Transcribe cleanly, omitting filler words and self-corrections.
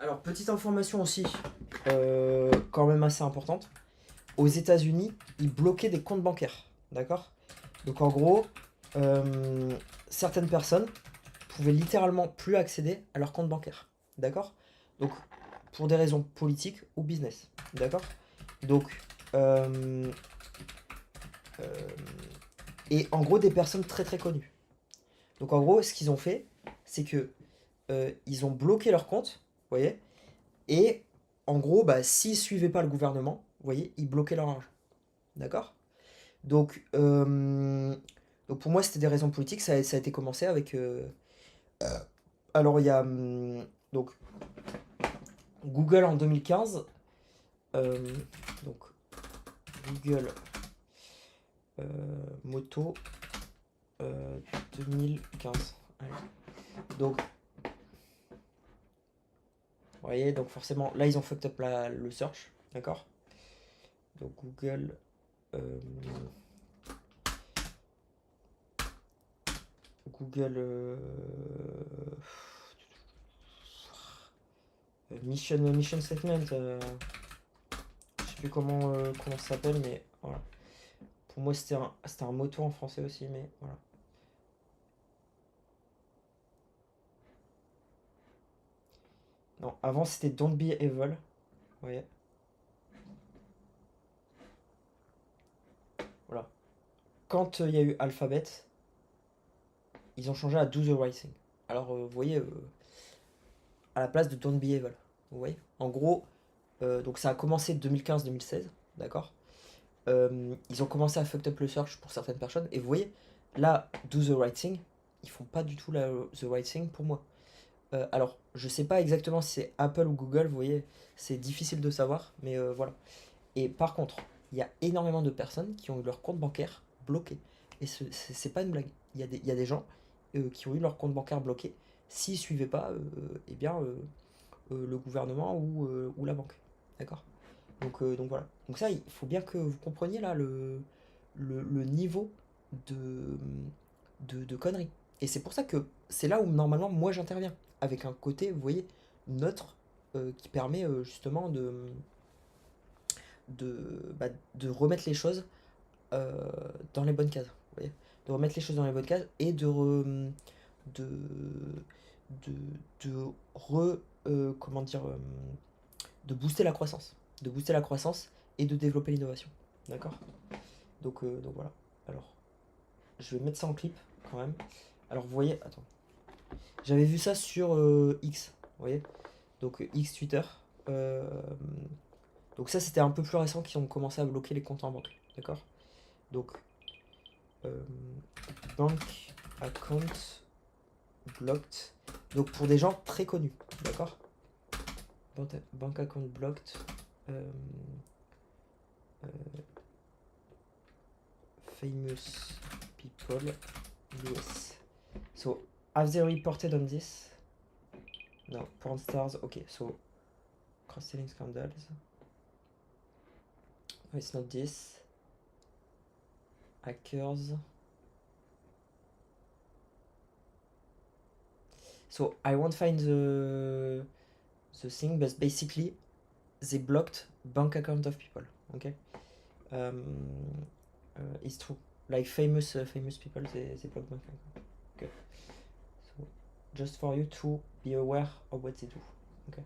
Alors, petite information aussi, quand même assez importante. Aux États-Unis, ils bloquaient des comptes bancaires. D'accord? Donc, en gros, euh, certaines personnes pouvaient littéralement plus accéder à leur compte bancaire. D'accord? Donc, pour des raisons politiques ou business. D'accord? Donc, euh, euh, et en gros, des personnes très très connues. Donc, en gros, ce qu'ils ont fait, c'est que ils ont bloqué leur compte, vous voyez, et en gros, bah, s'ils suivaient pas le gouvernement, vous voyez, ils bloquaient leur argent. D'accord? Donc, donc pour moi, c'était des raisons politiques. Ça a été commencé avec. Alors, il y a donc Google en 2015. euh, donc, Google Moto 2015. Allez. Donc, vous voyez, donc forcément, là, ils ont fucked up le search. D'accord? Donc, Google. euh, Google mission statement. Je sais plus comment ça s'appelle, mais voilà. Pour moi, c'était un moto en français aussi, mais voilà. Non, avant c'était Don't Be Evil. Vous voyez, voilà. Quand il y a eu Alphabet, ils ont changé à Do the Right Thing. Alors, vous voyez, à la place de Don't Be Evil. Vous voyez. En gros, donc ça a commencé 2015-2016, d'accord. Ils ont commencé à fuck up le search pour certaines personnes. Et vous voyez, là, Do the Right Thing, ils font pas du tout the right thing pour moi. Alors, je sais pas exactement si c'est Apple ou Google, vous voyez, c'est difficile de savoir, mais voilà. Et par contre, il y a énormément de personnes qui ont eu leur compte bancaire bloqué. Et c'est pas une blague. Il y a des gens qui ont eu leur compte bancaire bloqué s'ils suivaient pas eh bien, le gouvernement ou la banque. D'accord? Donc voilà. Donc ça, il faut bien que vous compreniez là le niveau de, de conneries. Et c'est pour ça que c'est là où normalement moi j'interviens. Avec un côté, vous voyez, neutre qui permet justement de remettre les choses euh, dans les bonnes cases. Vous voyez, de remettre les choses dans les bonnes cases et de, de, de comment dire, de booster la croissance. De booster la croissance et de développer l'innovation. D'accord? Donc voilà. Alors, je vais mettre ça en clip quand même. Alors vous voyez, attends. J'avais vu ça sur X. Vous voyez? Donc X Twitter. Euh, donc ça c'était un peu plus récent qu'ils ont commencé à bloquer les comptes en banque. D'accord? Donc euh, bank account blocked. Donc pour des gens très connus. D'accord? Bank account blocked. Euh, euh, famous people US. So, have they reported on this? No, porn stars. Okay, so cross-selling scandals. No, it's not this. Hackers. So I won't find the thing, but basically they blocked bank account of people. Okay, um, it's true. Like famous people, they block bank account. Okay, so just for you to be aware of what they do. Okay.